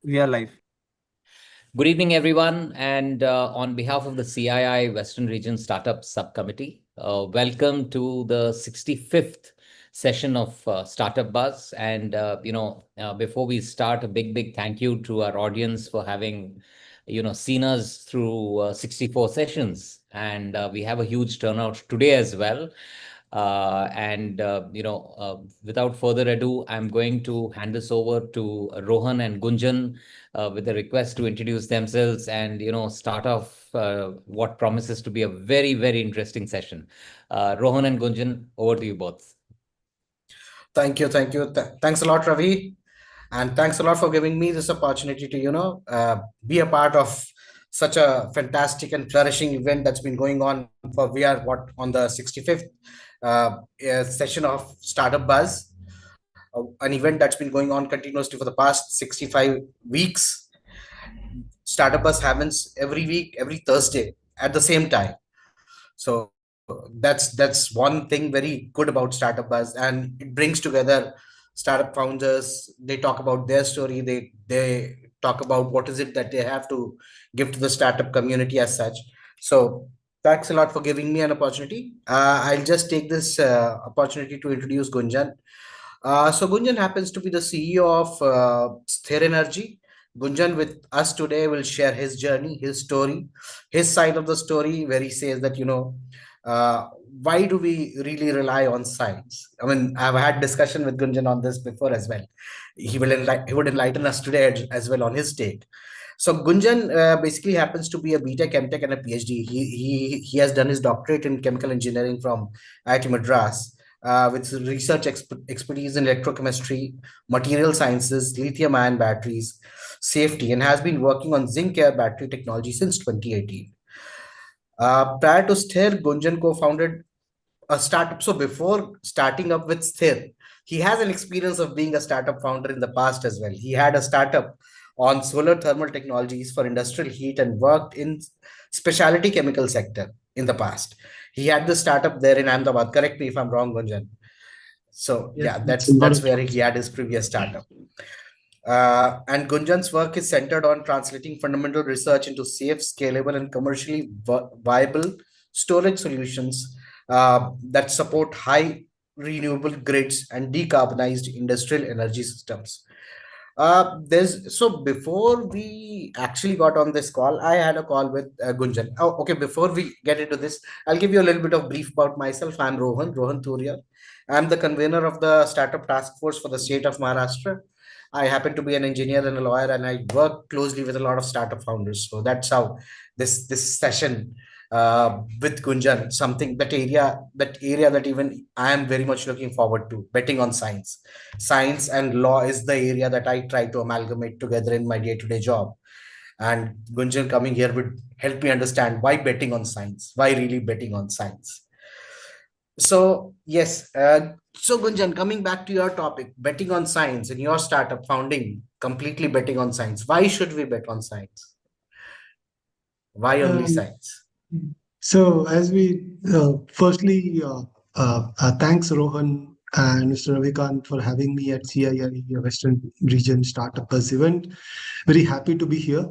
We are live. Good evening, everyone. And on behalf of the CII Western Region Startup Subcommittee, welcome to the 65th session of Startup Buzz. And, before we start, a big thank you to our audience for having, seen us through 64 sessions. And we have a huge turnout today as well. Without further ado, I'm going to hand this over to Rohan and Gunjan with a request to introduce themselves and start off what promises to be a very interesting session. Rohan and Gunjan, over to you both. Thank you, thank you. Thanks a lot, Ravi, and thanks a lot for giving me this opportunity to be a part of such a fantastic and flourishing event that's been going on for we are what on the 65th session of Startup Buzz, an event that's been going on continuously for the past 65 weeks. Startup Buzz happens every week, every Thursday at the same time. So that's one thing very good about Startup Buzz, and it brings together startup founders. They talk about their story. They talk about what is it that they have to give to the startup community as such. So thanks a lot for giving me an opportunity. I'll just take this opportunity to introduce Gunjan. So Gunjan happens to be the CEO of Sthir Energy. Gunjan with us today will share his journey, his story, his side of the story, where he says that, uh, why do we really rely on science? I mean, I've had discussion with Gunjan on this before as well. He would enlighten us today as well on his take. So Gunjan basically happens to be a BTech, MTech, and a PhD. He has done his doctorate in chemical engineering from IIT Madras, with research expertise in electrochemistry, material sciences, lithium-ion batteries, safety, and has been working on zinc-air battery technology since 2018. Prior to Sthir, Gunjan co-founded a startup. So before starting up with Sthir, he has an experience of being a startup founder in the past as well. He had a startup on solar thermal technologies for industrial heat and worked in specialty chemical sector in the past. He had the startup there in Ahmedabad. Correct me if I'm wrong, Gunjan. So Yes, yeah, it's that's correct. where he had his previous startup. And Gunjan's work is centered on translating fundamental research into safe, scalable, and commercially viable storage solutions that support high renewable grids and decarbonized industrial energy systems. There's so before we actually got on this call, I had a call with Gunjan. Oh, okay. Before we get into this, I'll give you a little bit of brief about myself. I'm Rohan Thuria. I'm the convener of the Startup Task Force for the state of Maharashtra. I happen to be an engineer and a lawyer, and I work closely with a lot of startup founders. So that's how this session with Gunjan, something that area that even I am very much looking forward to, betting on science. Science and law is the area that I try to amalgamate together in my day-to-day job. And Gunjan coming here would help me understand why betting on science, why really betting on science. So yes, so Gunjan, coming back to your topic, betting on science in your startup founding, completely betting on science. Why should we bet on science? Why only Um, science? so, as we firstly, thanks Rohan and Mr. Ravikant for having me at CII Western Region Startup Buzz event. Very happy to be here,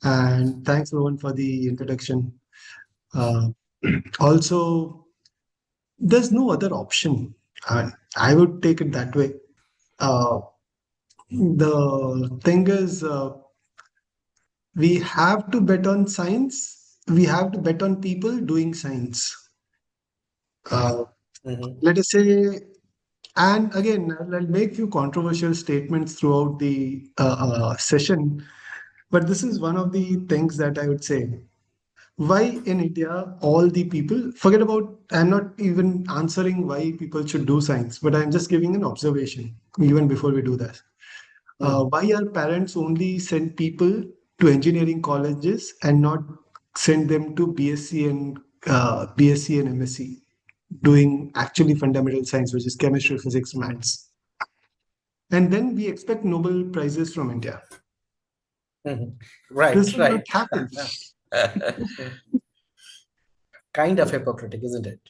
and thanks Rohan for the introduction. Uh, Also, there's no other option. I would take it that way. Uh, the thing is, we have to bet on science. We have to bet on people doing science. Uh, Mhm. Let us say, and again, I'll make few controversial statements throughout the session, but this is one of the things that I would say. Why in India, all the people, forget about, I'm not even answering why people should do science, but I'm just giving an observation even before we do that. Mhm. Why our parents only send people to engineering colleges and not send them to BSc and MSc, doing actually fundamental science, which is chemistry, physics, Mhm. maths, and then we expect Nobel prizes from India. Mhm. This Right, will not right. happen. Kind of hypocritical, isn't it?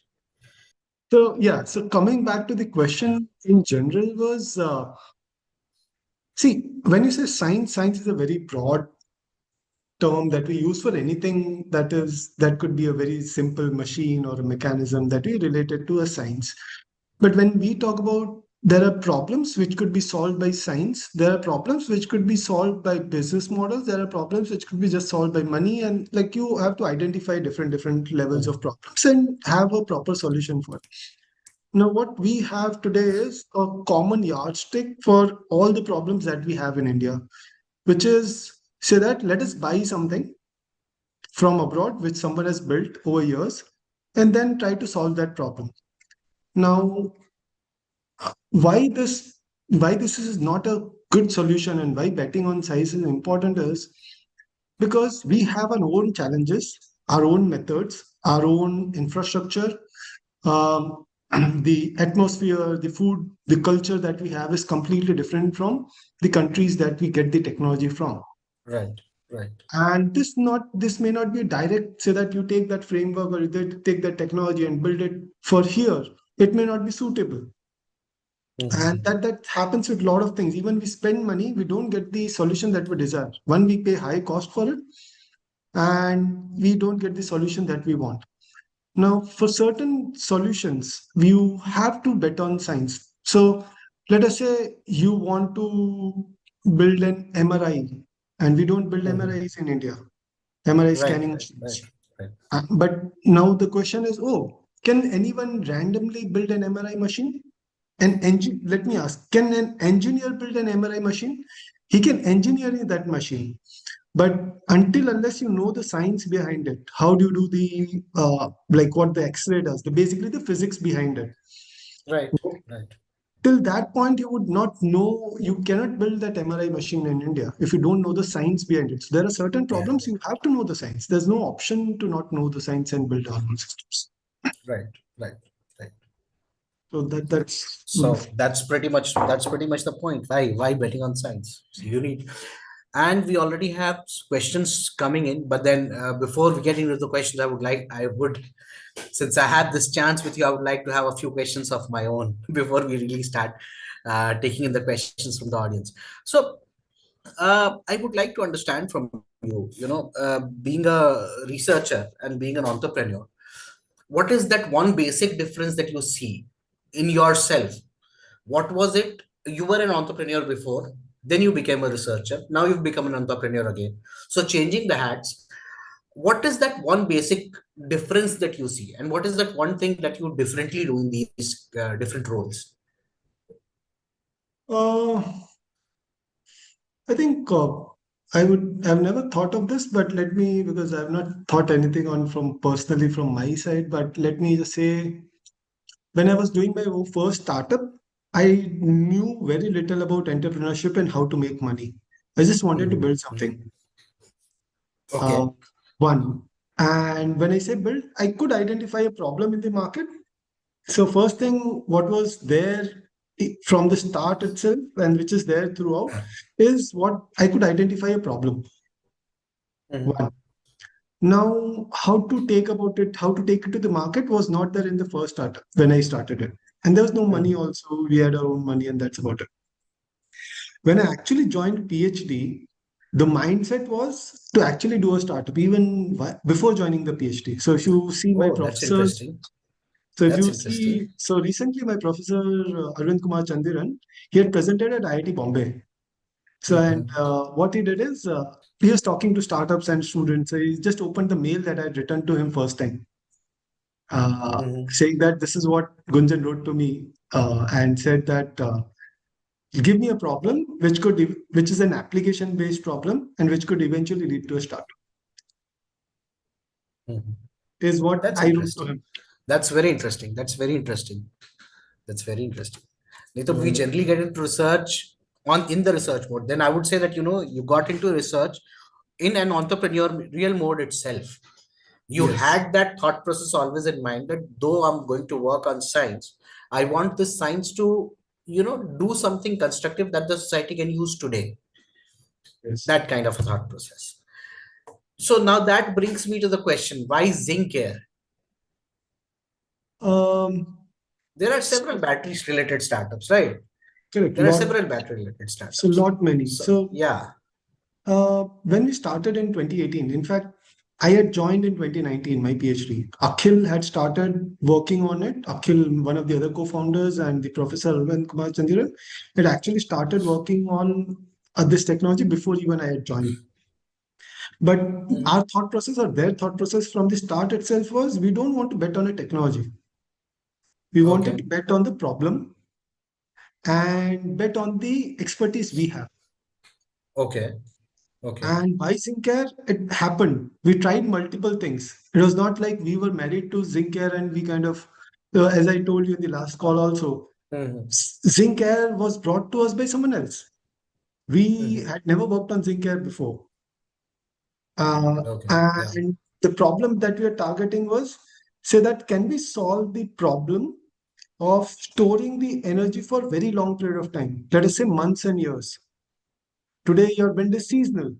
So yeah, so coming back to the question in general was See, when you say science, science is a very broad term that we use for anything that could be a very simple machine or a mechanism that we related to a science. But when we talk about, there are problems which could be solved by science, there are problems which could be solved by business models, there are problems which could be just solved by money, and like you have to identify different levels of problems and have a proper solution for it. Now, what we have today is a common yardstick for all the problems that we have in India, which is, say that let us buy something from abroad which someone has built over years and then try to solve that problem. Now, why this why this is not a good solution and why betting on size is important is because we have our own challenges, our own methods, our own infrastructure. um, the atmosphere, the food, the culture that we have is completely different from the countries that we get the technology from. Right, right. And this may not be direct, say that you take that framework or you take that technology and build it for here. It may not be suitable. And Mhm. that happens with a lot of things. Even we spend money, we don't get the solution that we desire. One, we pay high cost for it, and we don't get the solution that we want. Now, for certain solutions, you have to bet on science. So let us say you want to build an MRI, and we don't build Mhm. MRIs in India, MRI Right, scanning right, right, machines. right. But now the question is, oh, can anyone randomly build an MRI machine? Let me ask, can an engineer build an MRI machine? He can engineer that machine. But until unless you know the science behind it, how do you do the like what the X-ray does, basically the physics behind it. Right, right. Till that point, you would not know, you cannot build that MRI machine in India if you don't know the science behind it. So there are certain Yeah, problems you have to know the science. There's no option to not know the science and build our own systems. right, right, right. So that's So that's pretty much the point. Why betting on science? So you need, and we already have questions coming in. But then before we get into the questions, I would, since I had this chance with you, I would like to have a few questions of my own before we really start taking in the questions from the audience. So I would like to understand from you. Being a researcher and being an entrepreneur, what is that one basic difference that you see in yourself? What was it? You were an entrepreneur before, then you became a researcher, now you've become an entrepreneur again. So changing the hats, what is that one basic difference that you see, and what is that one thing that you differently do in these different roles? uh, I think I've never thought of this, but let me, because I've not thought anything on from personally from my side, but let me just say, when I was doing my first startup, I knew very little about entrepreneurship and how to make money. I just wanted to Mhm, build mhm. something. Uh, Okay. one. And when I say build, I could identify a problem in the market. So first thing, what was there from the start itself and which is there throughout is what I could identify a problem. Mhm, One. Now, how to take it to the market was not there in the first startup when I started it. And there was no money mhm. also. We had our own money and that's about it. When I actually joined PhD, the mindset was to actually do a startup even before joining the PhD. So if you see my Oh, that's professors, interesting. so if That's you interesting. see, so recently my professor Arvind Kumar Chandiran, he had presented at IIT Bombay. So and Mhm, what he did is he was talking to startups and students. So he just opened the mail that I had written to him first time, mhm. saying that this is what Gunjan wrote to me and said that give me a problem which is an application based problem and which could eventually lead to a startup Mhm. is what That's I wrote to interesting. him. That's very interesting. That's very interesting. That's very interesting. Neither we So generally get into research on in the research mode. Then I would say that you got into research in an entrepreneurial mode itself. You yes, had that thought process always in mind that though I'm going to work on science, I want this science to do something constructive that the society can use today. yes. That kind of a thought process. So now that brings me to the question: why zinc here? Um, There are several so batteries related startups, right? Correct. There are Lot. several battery-related So startups. lot many. So So yeah. when we started in 2018, in fact, I had joined in 2019 my PhD. Akhil had started working on it. Akhil, one of the other co-founders, and the Professor Arvind Kumar Chandiran had actually started working on this technology before even I had joined. But Mhm. our thought process or their thought process from the start itself was we don't want to bet on a technology. We wanted Okay. to bet on the problem and bet on the expertise we have. Okay. Okay. And by Zincair, it happened. We tried multiple things. It was not like we were married to Zincair and we kind of, as I told you in the last call also, Mhm. Zincair was brought to us by someone else. We Mhm. had never worked on Zincair before. Okay. Yeah. And the problem that we are targeting was, say that can we solve the problem of storing the energy for very long period of time, let us say months and years. Today your wind is seasonal,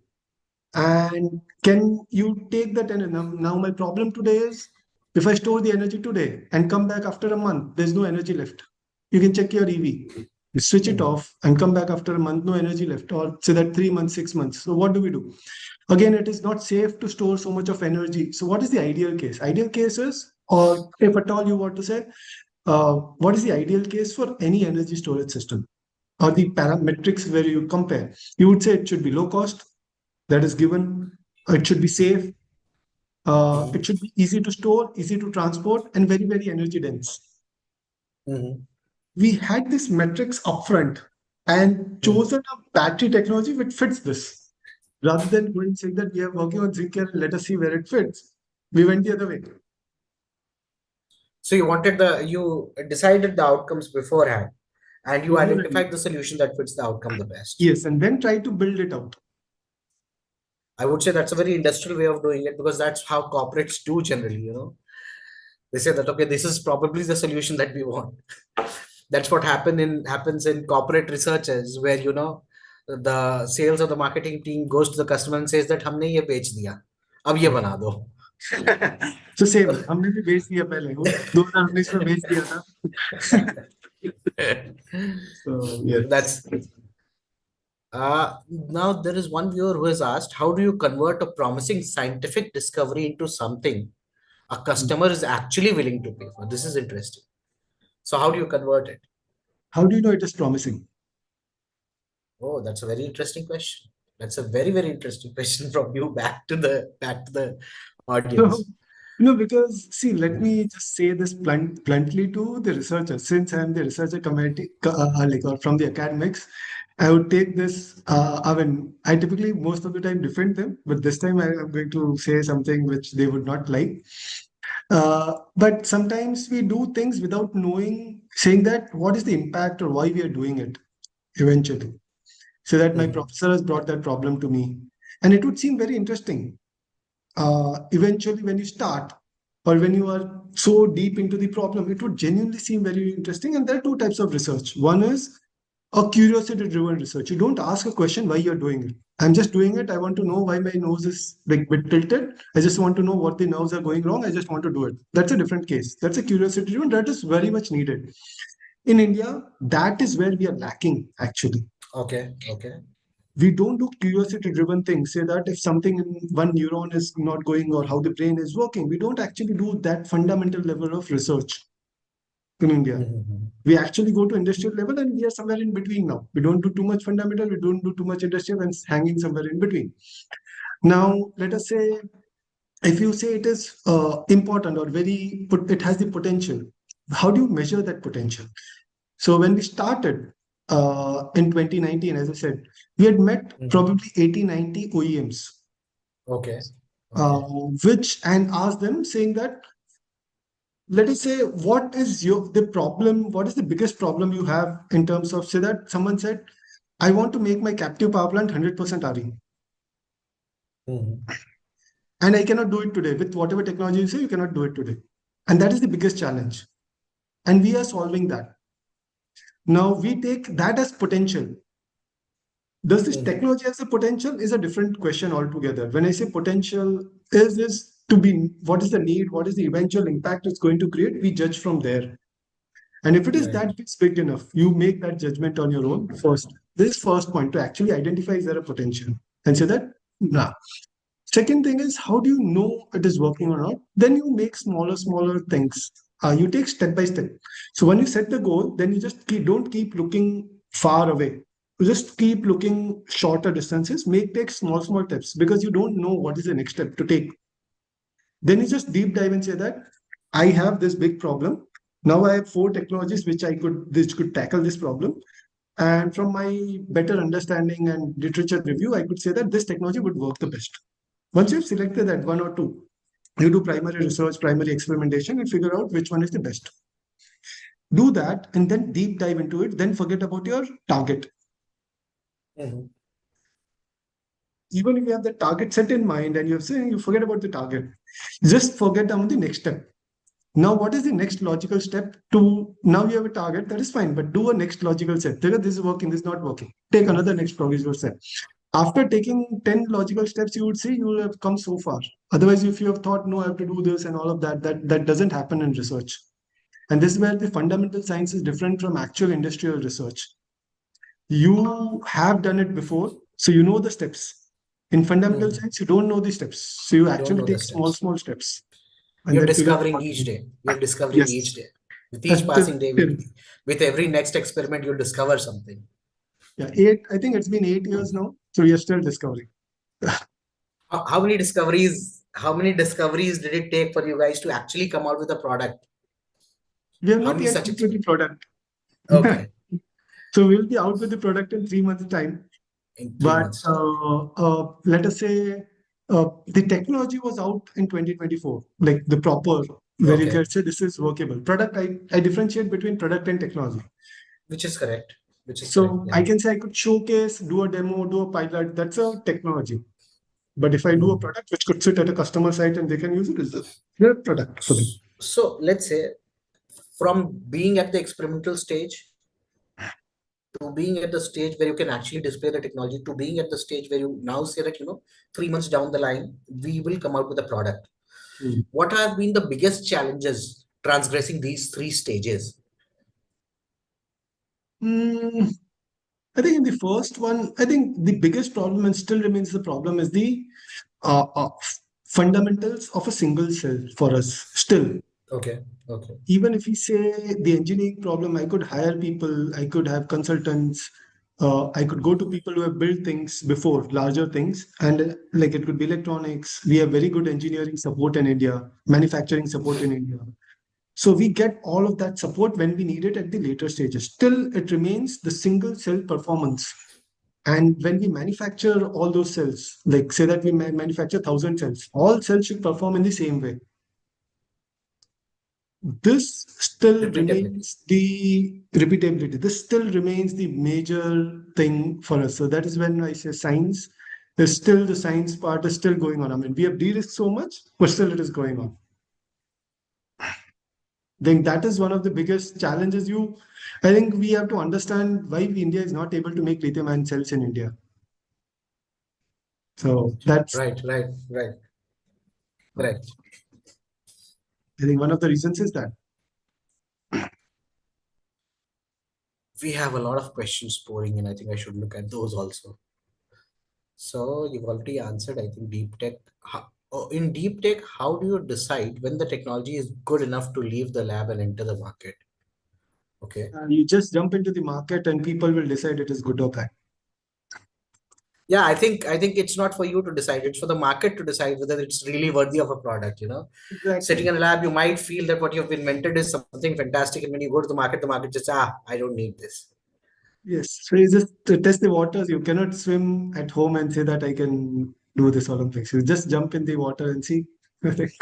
and can you take that energy? Now my problem today is if I store the energy today and come back after a month, there's no energy left. You can check your EV. You switch it Mhm. off and come back after a month, no energy left, or say that 3 months, 6 months. So what do we do? Again, it is not safe to store so much of energy. So what is the ideal case? Ideal case is, or if at all you want to say, what is the ideal case for any energy storage system? Or the parametrics where you compare? You would say it should be low cost, that is given. It should be safe. Mhm. It should be easy to store, easy to transport, and very, very energy dense. Mhm. We had this metrics upfront and Mhm. chosen a battery technology which fits this. Rather than going saying that we are working on zinc and let us see where it fits, we went the other way. So you decided the outcomes beforehand, and you Beforehand. identified the solution that fits the outcome the best. Yes, and then try to build it out. I would say that's a very industrial way of doing it because that's how corporates do generally, They say that okay, this is probably the solution that we want. That's what happens in corporate researches where the sales or the marketing team goes to the customer and says that हमने ये बेच दिया अब ये Correct. बना दो. So same, हमने भी बेच दिया पहले वो 2019 में बेच दिया था. So yes. That's now there is one viewer who has asked, how do you convert a promising scientific discovery into something a customer is actually willing to pay for? This is interesting. So how do you convert it? How do you know it is promising? Oh, that's a very interesting question. That's a very, very interesting question from you back to the So, audience. because see, let me just say this bluntly to the researchers. Since I'm the researcher community, like or from the academics, I would take this. I mean, I typically most of the time defend them, but this time I am going to say something which they would not like. But sometimes we do things without knowing, saying that what is the impact or why we are doing it eventually. So that my Mhm. professor has brought that problem to me, and it would seem very interesting eventually when you start or when you are so deep into the problem, it would genuinely seem very interesting. And there are two types of research. One is a curiosity driven research. You don't ask a question why you're doing it. I'm just doing it. I want to know why my nose is like bit tilted. I just want to know what the nerves are going wrong. I just want to do it. That's a different case. That's a curiosity driven. That is very much needed. In India, that is where we are lacking actually. Okay, okay. We don't do curiosity driven things, say that if something in one neuron is not going or how the brain is working, we don't actually do that fundamental level of research in India. Mhm. We actually go to industrial level and we are somewhere in between now. We don't do too much fundamental, we don't do too much industrial, and hanging somewhere in between. Now let us say if you say it is important or it has the potential, how do you measure that potential? So when we started in 2019, as I said, we had met Mhm. probably 80, 90 OEMs, Okay, uh, okay. which and asked them saying that, let us say, what is the problem? What is the biggest problem you have in terms of, say that someone said, I want to make my captive power plant 100% RE, Mhm. and I cannot do it today. With whatever technology you say, you cannot do it today. And that is the biggest challenge. And we are solving that. Now we take that as potential. Does this Mhm. technology has a potential is a different question altogether. When I say potential, is this to be what is the need, what is the eventual impact it's going to create? We judge from there. And if it is Right. that big enough, you make that judgment on your own first. This first point to actually identify is there a potential and say that, nah. Second thing is, how do you know it is working or not? Then you make smaller things. You take step by step. So when you set the goal, then you just don't keep looking far away. You just keep looking shorter distances. Take small steps because you don't know what is the next step to take. Then you just deep dive and say that I have this big problem. Now I have 4 technologies which could tackle this problem. And from my better understanding and literature review, I could say that this technology would work the best. Once you've selected that one or two, you do primary research, primary experimentation, and figure out which one is the best. Do that and then deep dive into it. Then forget about your target. Mm-hmm. Even if you have the target set in mind and you're saying you forget about the target, just forget about the next step. Now, what is the next logical step to now you have a target? That is fine, but do a next logical step. This is working, this is not working. Take another next logical step. After taking 10 logical steps, you would see you will have come so far. Otherwise, if you have thought, no, I have to do this and all of that, that doesn't happen in research. And this is where the fundamental science is different from actual industrial research. You have done it before, so you know the steps. In fundamental science, you don't know the steps. So you Don't actually know the take small steps. steps. And You're then figure out discovering what to each do. day. You're discovering each Yes. day. With each Till, passing day, till, with every next experiment, you'll discover something. yeah, I think it's been 8 years now, so we are still discovering. How many discoveries? How many discoveries did it take for you guys to actually come out with a product? We have How not many yet such out with the experiments? product. Okay, So we'll be out with the product in 3 months' time. in three But months' time. let us say the technology was out in 2024, like the proper, where you Okay, can say this is workable. Product, I differentiate between product and technology. which is correct. Which is correct. So Yeah. I can say I could showcase, do a demo, do a pilot. That's a technology. But if I do a product which could sit at a customer site and they can use it, is a product for them. So let's say from being at the experimental stage to being at the stage where you can actually display the technology to being at the stage where you now say that 3 months down the line we will come out with a product. Mm. What have been the biggest challenges transgressing these 3 stages? Mm, I think in the first one, I think the biggest problem and still remains the problem is the uh, uh, fundamentals of a single cell for us. Still, Okay, okay, even if we say the engineering problem, I could hire people, I could have consultants, I could go to people who have built things before, larger things, and like it could be electronics. We have very good engineering support in India, manufacturing support in India. So we get all of that support when we need it at the later stages. Still, it remains the single cell performance. And when we manufacture all those cells, like say that we manufacture 1,000 cells, all cells should perform in the same way. This still repeatability. remains the repeatability. This still remains the major thing for us. So that is when I say science is still the science part is still going on. I mean, we have de-risked so much, but still it is going on. Then that is one of the biggest challenges. I think we have to understand why India is not able to make lithium-ion cells in India. So that's, Right, right, right, correct. I think, one of the reasons is that. We have a lot of questions pouring in. I think I should look at those also. So you've already answered, I think, deep tech. In deep tech, how do you decide when the technology is good enough to leave the lab and enter the market? Okay. You just jump into the market and people will decide it is good or bad. Yeah, I think it's not for you to decide. It's for the market to decide whether it's really worthy of a product. Sitting Exactly. in a lab, you might feel that what you've invented is something fantastic, and when you go to the market just I don't need this. Yes. So you just to test the waters. You cannot swim at home and say that I can do this Olympics. You just jump in the water and see. I think.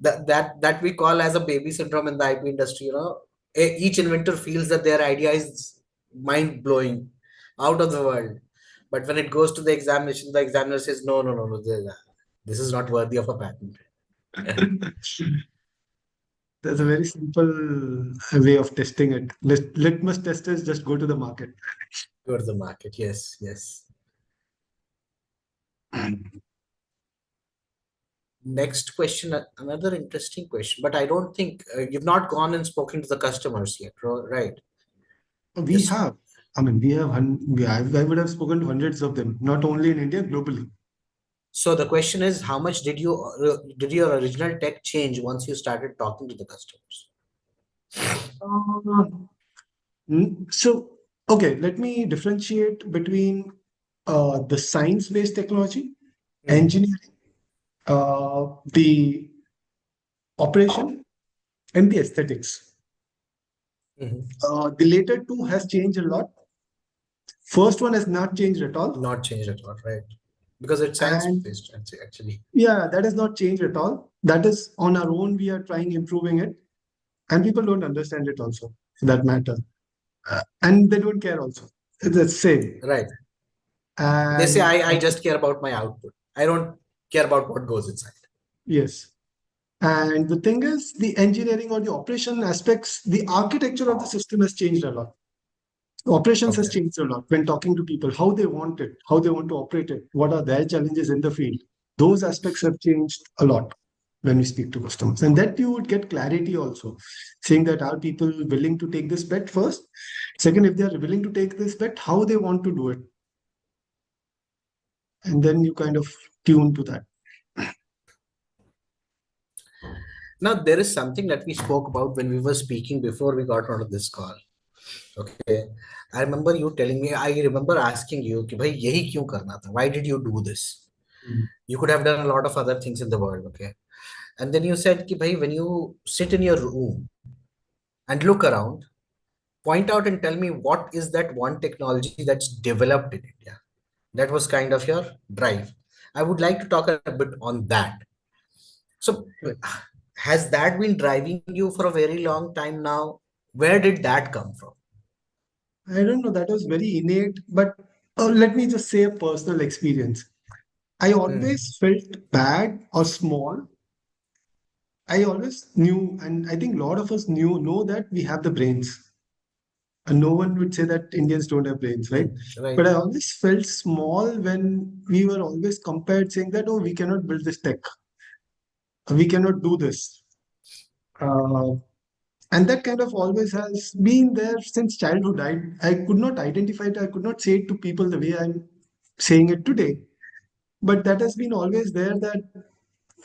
That we call as a baby syndrome in the IP industry. Each inventor feels that their idea is mind blowing, out of the world, but when it goes to the examination, the examiner says no, no, no, no, this is not worthy of a patent. There's a very simple way of testing it. Litmus test is just go to the market. Go to the market. Yes, yes. Next question, another interesting question, but I don't think you've not gone and spoken to the customers yet, right? We Just have, I mean, I would have spoken to hundreds of them, not only in India, globally. so the question is, how much did your original tech change once you started talking to the customers? Uh, so, okay, let me differentiate between the science-based technology, Mhm, engineering, the operation, and the aesthetics. mhm. The later two has changed a lot. First one has not changed at all. Not changed at all, right? Because it's science And based, actually. yeah, that has not changed at all. That is on our own, we are trying improving it. And people don't understand it also, for that matter. And they don't care also. It's the same. Right. They say, And I just care about my output. I don't care about what goes inside. yes. And the thing is, the engineering or the operation aspects, the architecture of the system has changed a lot. Operations has Okay. changed a lot when talking to people, how they want it, how they want to operate it, what are their challenges in the field. Those aspects have changed a lot when we speak to customers. And that you would get clarity also, saying that are people willing to take this bet first? Second, if they are willing to take this bet, how they want to do it. And then you kind of tune to that. Now, there is something that we spoke about when we were speaking before we got onto this call. Okay. I remember you telling me, I remember asking you, कि भाई यही क्यों करना था? Why did you do this? Mm. You could have done a lot of other things in the world. Okay. And then you said, कि भाई, when you sit in your room and look around, point out and tell me what is that one technology that's developed in India. That was kind of your drive. I would like to talk a bit on that. So, Right. has that been driving you for a very long time now? Where did that come from? I don't know, that was very innate, but let me just say a personal experience. I Hmm. always felt bad or small. I always knew, and I think a lot of us know that we have the brains. And no one would say that Indians don't have brains, right? But Right. I always felt small when we were always compared, saying that, oh, we cannot build this tech, we cannot do this. Uh, and that kind of always has been there since childhood. I could not identify it, I could not say it to people the way I'm saying it today. But that has been always there that,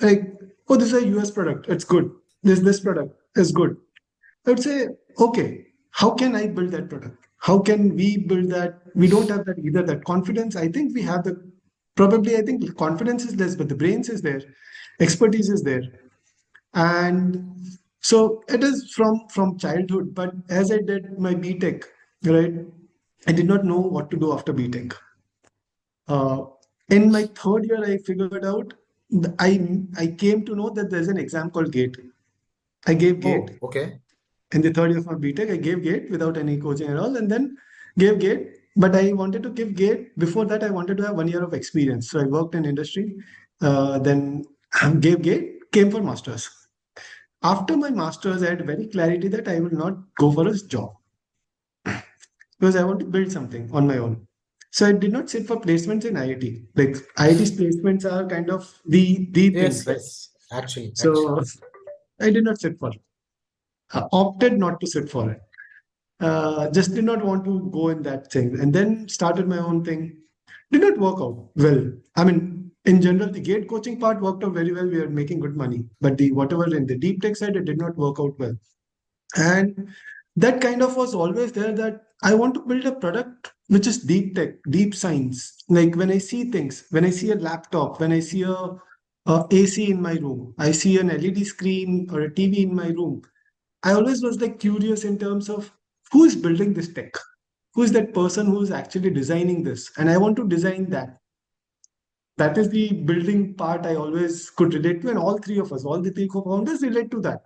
like, oh, this is a US product, it's good. This product is good. I would say, okay, how can I build that product? How can we build that? We don't have that either, that confidence. I think we have the, probably, I think confidence is less, but the brains is there, expertise is there. And so it is from childhood. But as I did my BTech, right, I did not know what to do after BTech. Uh, in my third year, I figured out, I came to know that there's an exam called GATE. I gave GATE Oh, okay. in the third year of my BTech. I gave GATE without any coaching at all, and then gave GATE. But I wanted to give GATE. Before that, I wanted to have 1 year of experience. So I worked in industry, then gave GATE, came for masters. After my masters, I had very clarity that I will not go for a job because I want to build something on my own. So I did not sit for placements in IIT. Like IIT's placements are kind of the thing, Yes, right? yes. Actually. So I did not sit for it. Opted not to sit for it. Just did not want to go in that thing, and then started my own thing. Did not work out well. I mean, in general, the gate coaching part worked out very well. We are making good money, but the whatever in the deep tech side, it did not work out well. And that kind of was always there, that I want to build a product which is deep tech, deep science. Like when I see things, when I see a laptop, when I see a AC in my room, I see an LED screen or a TV in my room. I always was like curious in terms of who is building this tech? Who is that person who is actually designing this? And I want to design that. That is the building part I always could relate to. And all three of us, all the three co-founders relate to that,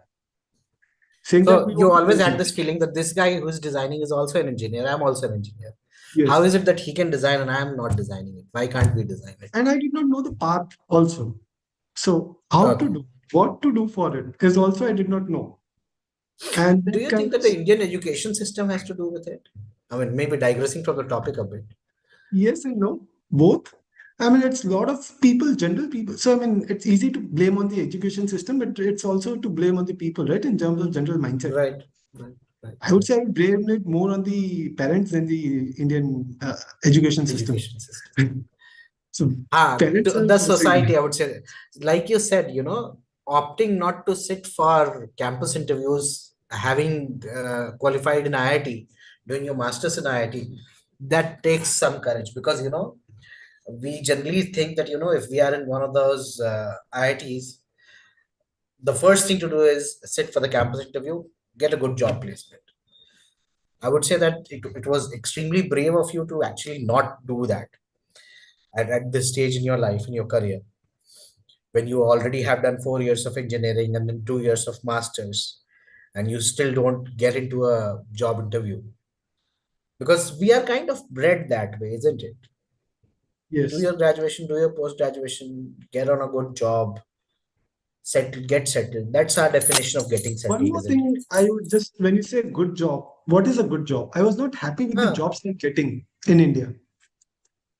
saying that So we you want to always build had it. this feeling that this guy who's designing is also an engineer. I'm also an engineer. How Yes. is it that he can design and I'm not designing it? Why can't we design it? And I did not know the path also. So how to Okay. do, what to do for it is also I did not know. And Do that you kind think of, that the Indian education system has to do with it? I mean, maybe digressing from the topic a bit. yes and no, both. I mean, it's a lot of people, general people. So, I mean, it's easy to blame on the education system, but it's also to blame on the people, right? In terms of general mindset. Right, right, right, I would right. say I would blame it more on the parents than the Indian education system. Education system. So, parents are The forcing. society, I would say, like you said, opting not to sit for campus interviews, having qualified in IIT, doing your master's in IIT, that takes some courage, because we generally think that if we are in one of those IITs, the first thing to do is sit for the campus interview, get a good job placement. I would say that it was extremely brave of you to actually not do that at this stage in your life, in your career, when you already have done 4 years of engineering and then 2 years of masters, and you still don't get into a job interview, because we are kind of bred that way, isn't it? Do Yes. your graduation, do your post graduation, get on a good job, settle, get settled. That's our definition of getting One settled, more isn't thing, it? I would just, when you say good job, what is a good job? I was not happy with the Huh. jobs I'm getting in India.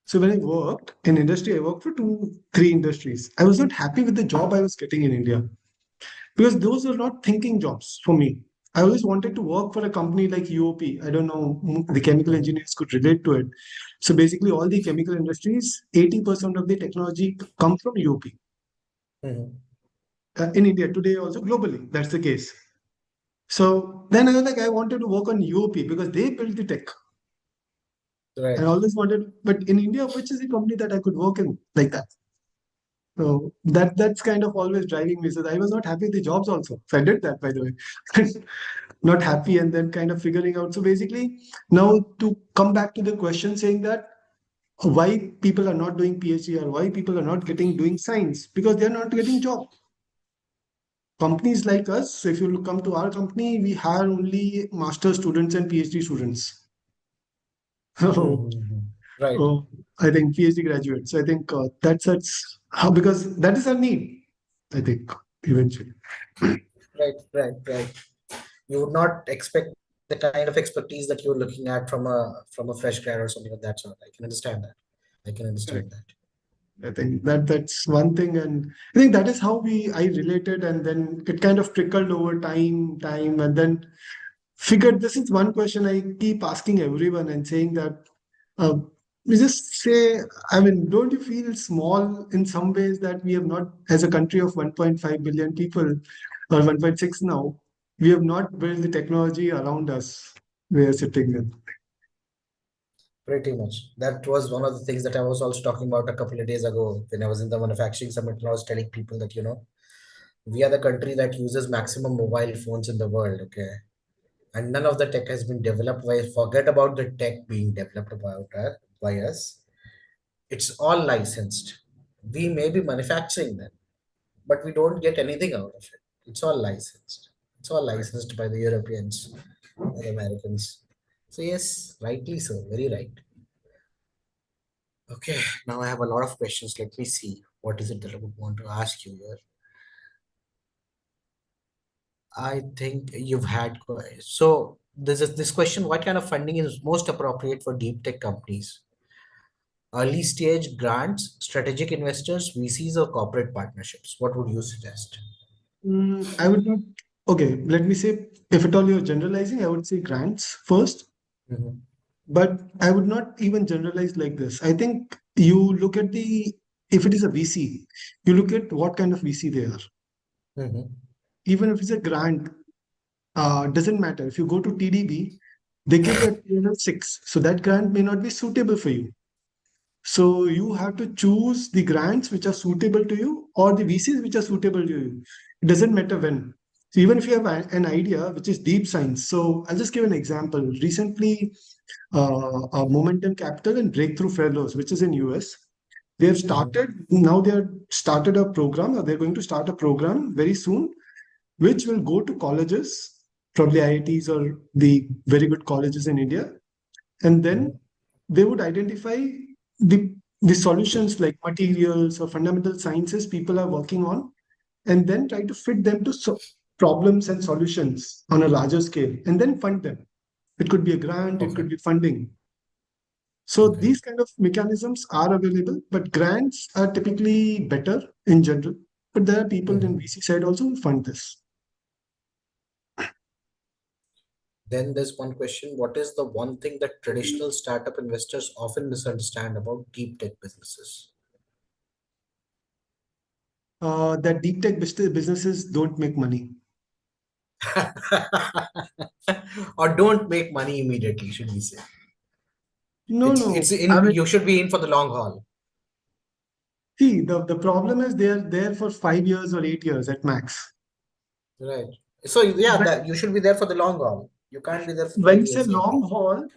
So when I worked in industry, I worked for two, three industries. I was not happy with the job I was getting in India because those were not thinking jobs for me. I always wanted to work for a company like UOP. I don't know, the chemical Mhm. engineers could relate to it. So basically, all the chemical industries, 80% of the technology comes from UOP. Mhm. In India today, also globally, that's the case. So then I was like, I wanted to work on UOP because they built the tech. I Right. always wanted, but in India, which is the company that I could work in like that? So that's kind of always driving me. So I was not happy with the jobs also. So I did that, by the way. Not happy, and then kind of figuring out. So basically, now to come back to the question saying that why people are not doing PhD or why people are not getting doing science, because they're not getting job. Companies like us, so if you come to our company, we hire only master students and PhD students. So, Mhm. Right. oh, I think PhD graduates. So I think that's how, because that is our need. I think eventually. Right. Right. Right. You would not expect the kind of expertise that you're looking at from a fresh grad or something of that sort. I can understand that. I can understand that. I think that's one thing, and I think that is how we I related, and then it kind of trickled over time, and then figured this is one question I keep asking everyone and saying that uh, we just say, I mean, don't you feel small in some ways that we have not, as a country of 1.5 billion people or 1.6 now, we have not built the technology around us. We are sitting in. Pretty much. That was one of the things that I was also talking about a couple of days ago when I was in the manufacturing summit, and I was telling people that, we are the country that uses maximum mobile phones in the world, okay? And none of the tech has been developed by, forget about the tech being developed by us. It's all licensed. We may be manufacturing them, but we don't get anything out of it. It's all licensed. It's all licensed by the Europeans and the Americans. So yes, rightly so, very right. Okay, now I have a lot of questions. Let me see. What is it that I would want to ask you here? I think you've had so this question: what kind of funding is most appropriate for deep tech companies? Early stage grants, strategic investors, VCs, or corporate partnerships? What would you suggest? I would not. Okay, let me say, if at all you're generalizing, I would say grants first, Mhm. but I would not even generalize like this. I think you look at the, if it is a VC, you look at what kind of VC they are. Mhm. Even if it's a grant, doesn't matter. If you go to TDB, they give you a TNL 6. So that grant may not be suitable for you. So you have to choose the grants which are suitable to you or the VCs which are suitable to you. It doesn't matter when. So even if you have an idea which is deep science. So I'll just give an example. Recently, Momentum Capital and Breakthrough Fellows, which is in US, they have Mhm. started, now they have started a program, or they're going to start a program very soon, which will go to colleges, probably IITs or the very good colleges in India, and then Mhm. they would identify the solutions like materials or fundamental sciences people are working on, and then try to fit them to problems and solutions on a larger scale, and then fund them. It could be a grant, it Okay. could be funding. So Okay. these kind of mechanisms are available, but grants are typically better in general. But there are people in VC side also who fund this. Then there's one question. What is the one thing that traditional startup investors often misunderstand about deep tech businesses? That deep tech businesses don't make money. Or don't make money immediately, should we say? No, It's no. in, you should be in for the long haul. See, the problem is they are there for 5 years or 8 years at max. Right. So yeah, When, that you should be there for the long haul. You can't be there for when 12 you say years later. long haul,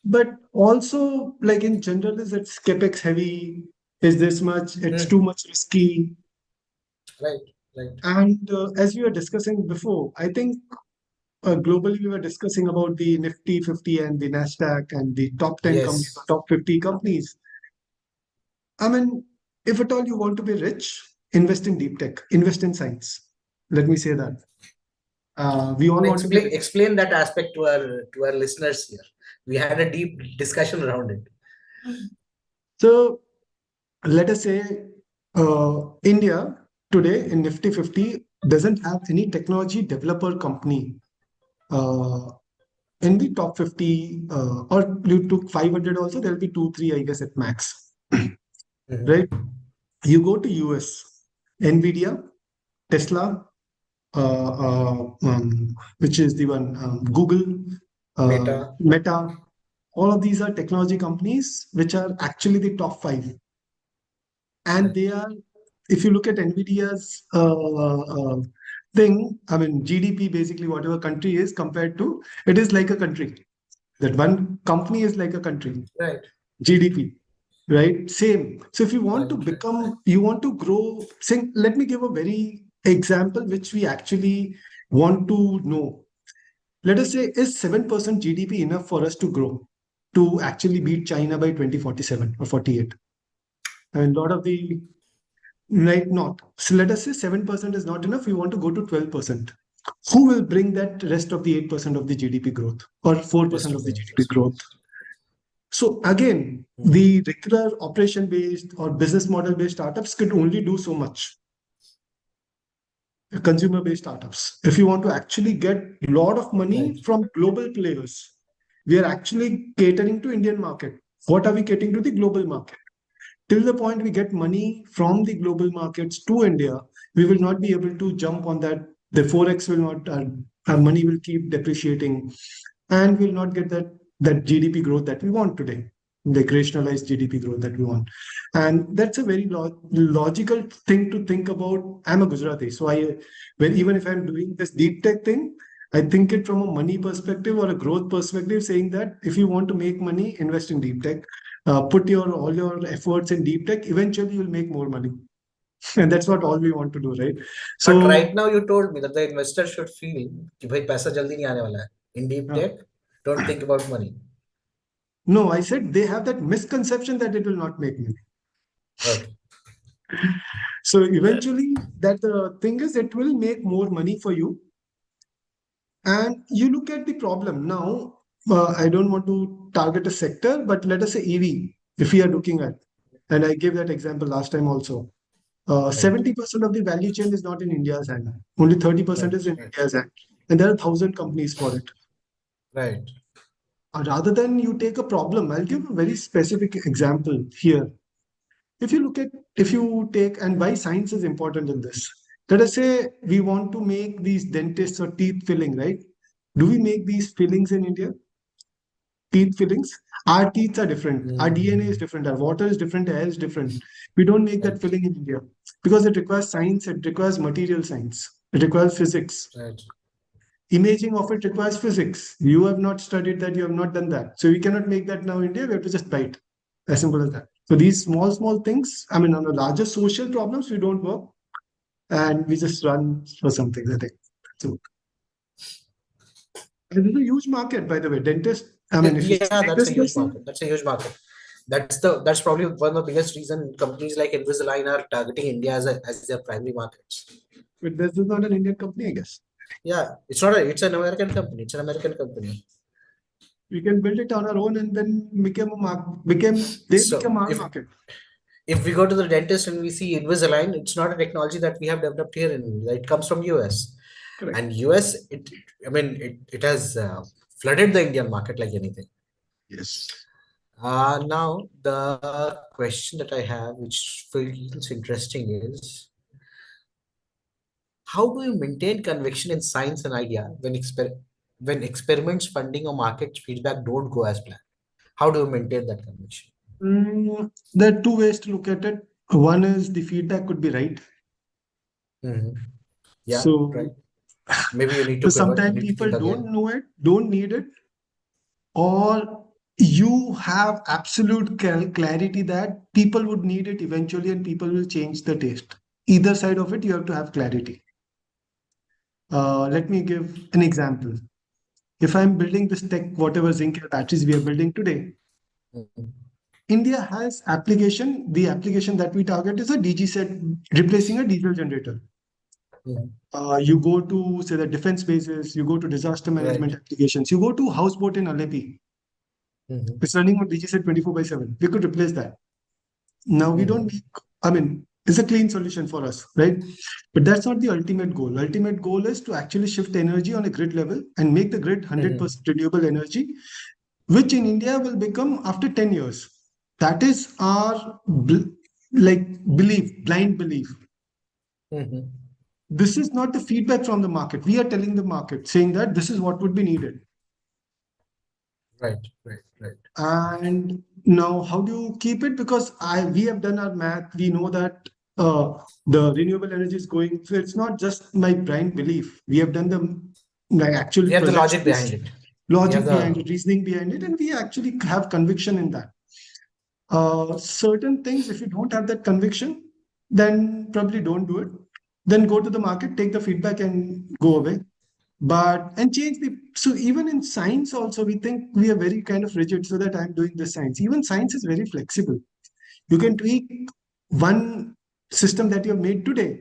but also like in general, is it's capex heavy? Is this much? It's too much risky. Right, right. And as we were discussing before, I think globally we were discussing about the Nifty 50 and the Nasdaq and the top 10 companies, Yes. top 50 companies. I mean, if at all you want to be rich, invest in deep tech, invest in science. Let me say that. We all want to be rich. Explain that aspect to our listeners here. We had a deep discussion around it. So let us say India today in Nifty 50 doesn't have any technology developer company uh, in the top 50, or you took 500 also, there'll be two, three, I guess, at max. Right? You go to US, Nvidia, Tesla, which is the one, Google, Meta. Meta, all of these are technology companies which are actually the top five. And they are, if you look at Nvidia's thing, I mean, GDP, basically, whatever country is compared to, it is like a country. That one company is like a country, Right. GDP, right? Same. So if you want to Right. become, you want to grow, say, let me give a very example which we actually want to know. Let us say, is 7% GDP enough for us to grow, to actually beat China by 2047 or 48? And a lot of the, right, not. So let us say 7% is not enough. We want to go to 12%. Who will bring that rest of the 8% of the GDP growth or Rest 4% of of the the GDP interest. growth? So again, the regular operation based or business model based startups could only do so much. Consumer based startups. If you want to actually get a lot of money Right. from global players, we are actually catering to Indian market. What are we catering to the global market? Till the point we get money from the global markets to India, we will not be able to jump on that. The forex will not, our money will keep depreciating, and we'll not get that GDP growth that we want today, the rationalized GDP growth that we want. And that's a very logical thing to think about. I'm a Gujarati, so even if I'm doing this deep tech thing, I think it from a money perspective or a growth perspective, saying that if you want to make money, invest in deep tech. Put all your efforts in deep tech. Eventually, you'll make more money, and that's what all we want to do, right? But So, right now you told me that the investor should feel कि भाई पैसा जल्दी नहीं आने वाला है. In deep uh, tech, don't think about money. no, I said they have that misconception that it will not make money. Okay. So eventually, that the thing is, it will make more money for you. And you look at the problem now. I don't want to target a sector, but let us say EV, if we are looking at, and I gave that example last time also. Right. 70% of the value chain is not in India's hand. Only 30% Right. is in Right. India's hand. And there are 1,000 companies for it. Right. Rather than you take a problem, I'll give a very specific example here. If you take, and why science is important in this. Let us say we want to make these dentists or teeth filling, right? Do we make these fillings in India? Teeth fillings? Our teeth are different. Our DNA is different. Our water is different. Air is different. We don't make that Right. filling in India because it requires science. It requires material science. It requires physics. Right. Imaging of it requires physics. You have not studied that. You have not done that. So we cannot make that now in India. We have to just buy it. As simple as that. So these small things, I mean, on the larger social problems, we don't work and we just run for something, I think. So this is a huge market, by the way. Dentist, I mean, if you see Yeah, that's a dentist huge person, market. That's a huge market. That's probably one of the biggest reason companies like Invisalign are targeting India as their primary markets. but this is not an Indian company, I guess. Yeah, it's not a, it's an American company. It's an American company. We can build it on our own and then they So become our market. if we go to the dentist and we see Invisalign, it's not a technology that we have developed here in India. It comes from US. Correct. And US, it has flooded the Indian market like anything. Yes. Now, the question that I have, which feels interesting, is how do you maintain conviction in science and idea when experiments, funding, or market feedback don't go as planned? How do you maintain that conviction? There are two ways to look at it. One is the feedback could be right. Mhm. Yeah, So, right. Maybe you need to so pivot, you sometimes need to people think don't again. know it, don't need it, or you have absolute clarity that people would need it eventually and people will change the taste. Either side of it, you have to have clarity. Let me give an example. If I'm building this tech, whatever zinc batteries we are building today, Mhm. India has application. The application that we target is a DG set replacing a diesel generator. Mhm. You go to, say, the defense bases, you go to disaster management Right. applications, you go to houseboat in Alleppey. Mhm. It's running on DG set 24/7. We could replace that. Now we don't Mhm. make, it's a clean solution for us, right? But that's not the ultimate goal. Ultimate goal is to actually shift energy on a grid level and make the grid Mhm. 100% renewable energy, which in India will become after 10 years. That is our belief, blind belief. Mhm. This is not the feedback from the market. We are telling the market, saying that this is what would be needed. Right, right, right. And now, how do you keep it? Because we have done our math. We know that the renewable energy is going. So it's not just my blind belief. We have done the actual We have the logic behind projections, it. We have logic behind the it, reasoning behind it, and we actually have conviction in that. Certain things, if you don't have that conviction, then probably don't do it. Then go to the market, take the feedback, and go away. But and change the so even in science also we think we are very kind of rigid so that I'm doing this science. Even science is very flexible. You can tweak one system that you have made today.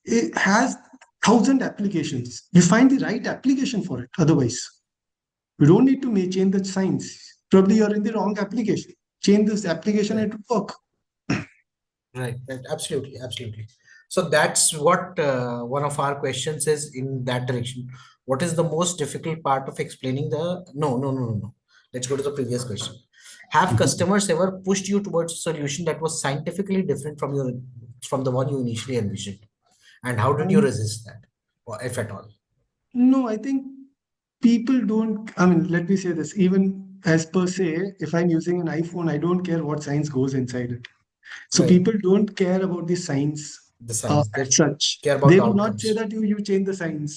It has 1,000 applications. You find the right application for it. Otherwise, you don't need to change the science. Probably you're in the wrong application. Change this application right, and it will work. right, right. Absolutely, absolutely. So that's what one of our questions is in that direction. What is the most difficult part of explaining the no, no, no, no, no. Let's go to the previous question. Have customers ever pushed you towards a solution that was scientifically different from the one you initially envisioned? And how did you Um, resist that, or if at all? no, I think people don't. Let me say this. Even as per se, if I'm using an iPhone, I don't care what science goes inside it. So Right. people don't care about the science The science. They as such. care about They the would not say outcomes. that you change the science.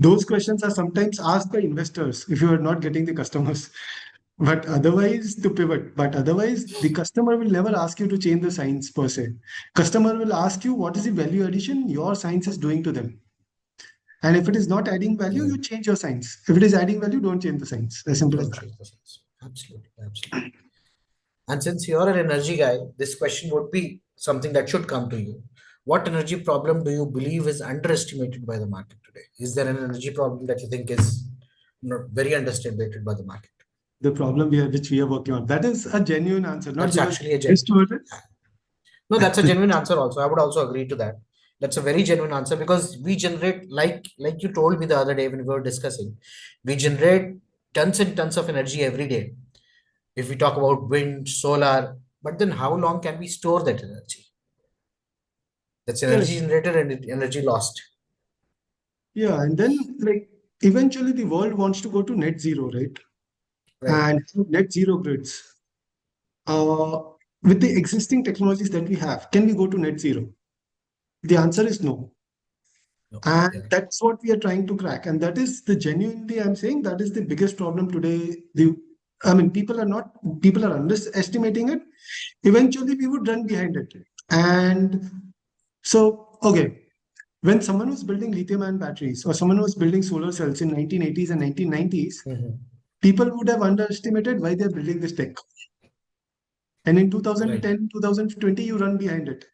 Those questions are sometimes asked by investors if you are not getting the customers. But otherwise, to pivot. But otherwise, the customer will never ask you to change the science per se. Customer will ask you what is the value addition your science is doing to them. And if it is not adding value, Yeah. you change your science. If it is adding value, don't change the science. As simple as Don't that. change the science. Absolutely. Absolutely. And since you're an energy guy, this question would be something that should come to you. What energy problem do you believe is underestimated by the market today? Is there an energy problem that you think is not very underestimated by the market? The problem which we are working on. That is a genuine answer, not That's because actually a this gen. to it. No, that's a genuine answer also. I would also agree to that. That's a very genuine answer because we generate, like you told me the other day when we were discussing, we generate tons and tons of energy every day. If we talk about wind, solar, but then how long can we store that energy? That's Correct. energy generated and energy lost. Yeah, and then like eventually the world wants to go to net zero, right? Right. And net zero grids. Uh, with the existing technologies that we have, can we go to net zero? The answer is no. No. And Yeah. that's what we are trying to crack. And that is the genuinely, I'm saying that is the biggest problem today. People are underestimating it. Eventually, we would run behind it. And so, okay, when someone was building lithium-ion batteries or someone was building solar cells in 1980s and 1990s, Mhm. people would have underestimated why they're building this tech. And in Right. 2010, 2020, you run behind it.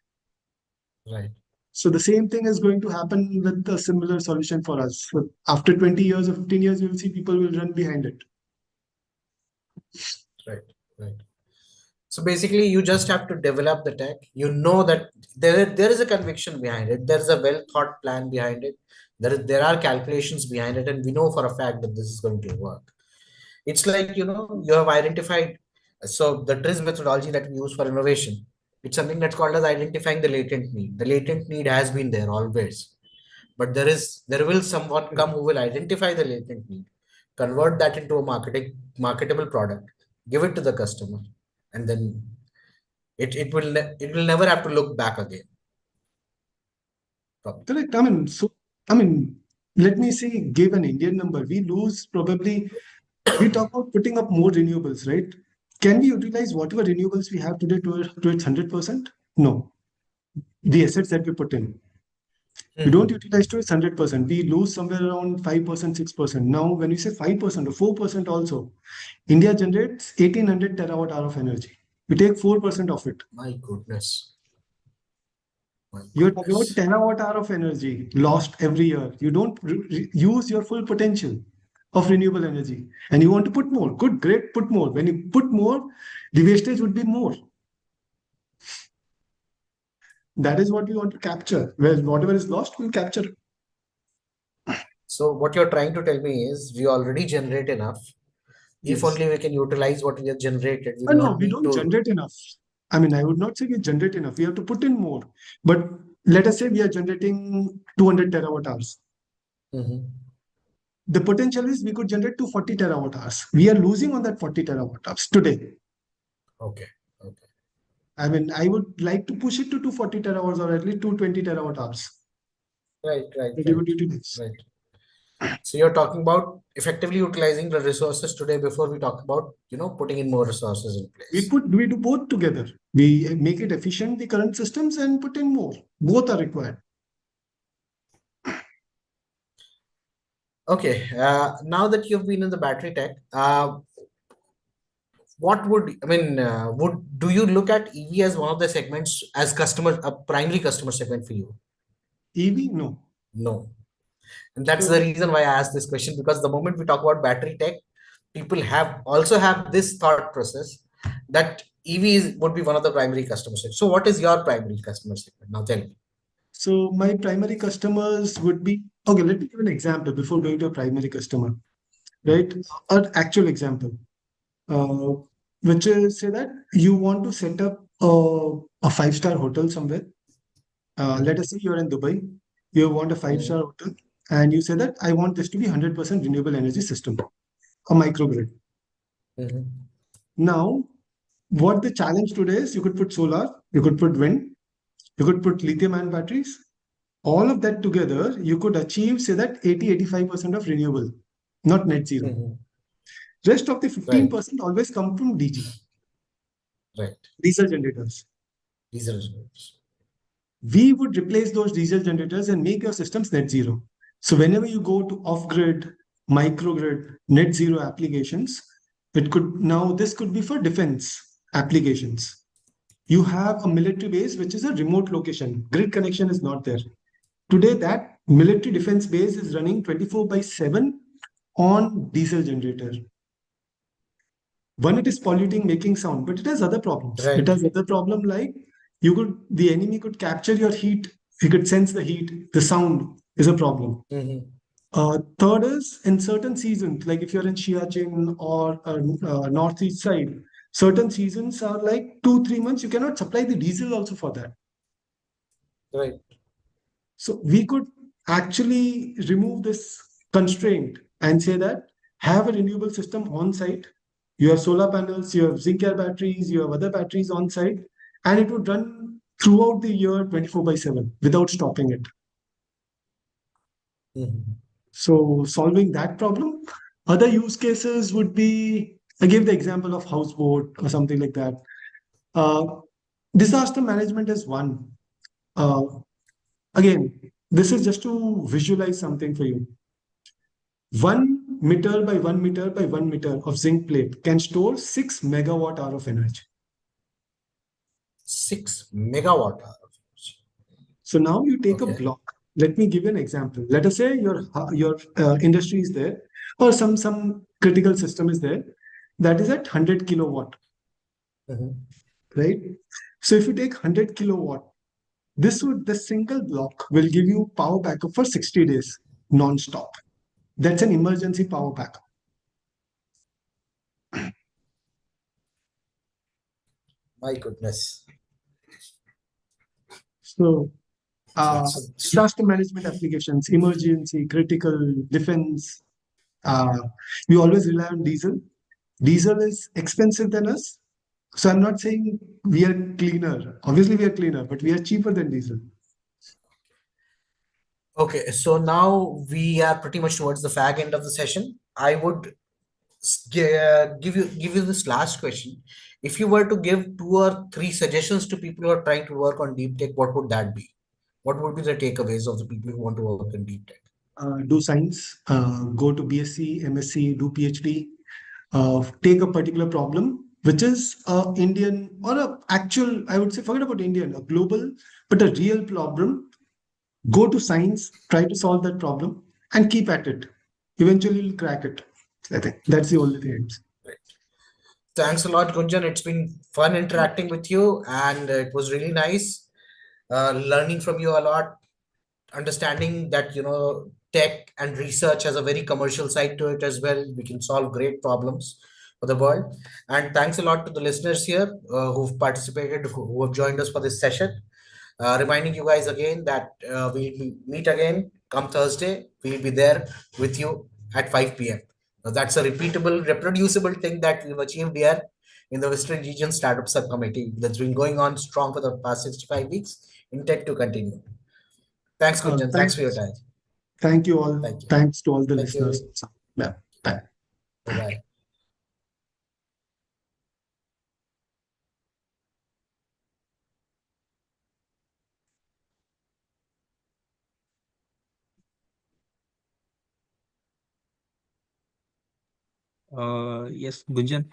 Right. So the same thing is going to happen with a similar solution for us. So after 20 years or 15 years, you'll see people will run behind it. Right, right. So basically, you just have to develop the tech. You know that there is a conviction behind it. There is a well thought plan behind it. There are calculations behind it, and we know for a fact that this is going to work. It's like, you have identified. So the TRIZ methodology that we use for innovation, it's something that's called as identifying the latent need. The latent need has been there always, but there will someone come who will identify the latent need, convert that into a marketable product, give it to the customer, and then it will never have to look back again. Probably. Correct. Let me say, give an Indian number. We lose probably, we talk about putting up more renewables, right? Can we utilize whatever renewables we have today to its 100%? No. The assets that we put in. We don't utilize to its 100%. We lose somewhere around 5%, 6%. Now, when we say 5% or 4% also, India generates 1800 terawatt hour of energy. We take 4% of it. My goodness. You're talking about terawatt hour of energy lost every year. You don't use your full potential of renewable energy. And you want to put more. Good, great, put more. When you put more, the wastage would be more. That is what we want to capture. Where whatever is lost, we'll capture it. So what you're trying to tell me is we already generate enough. If Yes. only we can utilize what we have generated, we No, will no, not we need don't to. generate enough. I mean, I would not say we generate enough. We have to put in more. But let us say we are generating 200 terawatt hours. The potential is we could generate 240 terawatt hours. We are losing on that 40 terawatt hours today. Okay. Okay. I mean, I would like to push it to 240 terawatt hours or at least 220 terawatt hours. Right, right, That you would right, utilize. right. So you're talking about effectively utilizing the resources today before we talk about, putting in more resources in place. We do both together. We make it efficient, the current systems, and put in more. Both are required. Okay. Now that you've been in the battery tech, do you look at EV as one of the segments as a primary customer segment for you? EV, no. No. And that's So, the reason why I asked this question, because the moment we talk about battery tech, people also have this thought process that would be one of the primary customer segments. So what is your primary customer segment? Now tell me. so my primary customers would be, okay, let me give an example before going to a primary customer, right? An actual example, uh, which is say that you want to set up a five-star hotel somewhere. Let us say you're in Dubai, you want a five-star hotel, and you say that I want this to be 100% renewable energy system, a microgrid. Now, what the challenge today is, you could put solar, you could put wind, you could put lithium-ion batteries. All of that together, you could achieve, say that 80-85% of renewable, not net zero. Rest of the 15% always come from DG, Right. diesel generators. Diesel generators. We would replace those diesel generators and make your systems net zero. So whenever you go to off-grid, microgrid, net zero applications, this could be for defense applications. You have a military base, which is a remote location. Grid connection is not there. Today, that military defense base is running 24/7 on diesel generator. One, it is polluting, making sound, but it has other problems. Right. It has other problem like the enemy could capture your heat. He could sense the heat. The sound is a problem. Third is in certain seasons, like if you're in Siachen or northeast side, certain seasons are like 2-3 months. You cannot supply the diesel also for that. Right. So we could actually remove this constraint and say that have a renewable system on site. You have solar panels, you have zinc air batteries, you have other batteries on site, and it would run throughout the year 24/7 without stopping it. So solving that problem. Other use cases would be, I gave the example of houseboat or something like that. Disaster management is one. Again, this is just to visualize something for you. 1 meter by 1 meter by 1 meter of zinc plate can store 6 megawatt hour of energy. 6 megawatt hour. So now you take a block. Let me give you an example. Let us say your industry is there, or some critical system is there. that is at 100 kilowatt, right? So if you take 100 kilowatt, this single block will give you power backup for 60 days non-stop. That's an emergency power backup. My goodness. So So, disaster management applications, emergency, critical, defense, we always rely on diesel. Diesel is expensive than us. So I'm not saying we are cleaner. Obviously, we are cleaner, but we are cheaper than diesel. okay, so now we are pretty much towards the fag end of the session. I would give you this last question. If you were to give 2 or 3 suggestions to people who are trying to work on deep tech, what would that be? What would be the takeaways of the people who want to work in deep tech? Do science, go to BSc, MSc, do PhD, take a particular problem, which is a Indian or a actual, I would say, forget about Indian, a global, but a real problem. Go to science, try to solve that problem, and keep at it. Eventually, you'll crack it. I think that's the only thing. Thanks a lot, Gunjan. It's been fun interacting with you, and it was really nice learning from you a lot, understanding that tech and research has a very commercial side to it as well. We can solve great problems for the world. And thanks a lot to the listeners here who've participated, who have joined us for this session. Reminding you guys again that we'll meet again come Thursday. We'll be there with you at 5 p.m. Now, that's a repeatable, reproducible thing that we've achieved here in the Western Region Startup Subcommittee that's been going on strong for the past 65 weeks. Intent to continue. Thanks, Gunjan. Thanks for your time. Thank you all. Thank you. Thanks to all the Thank listeners. you. Yeah. Bye. Bye-bye. Yes, Gunjan.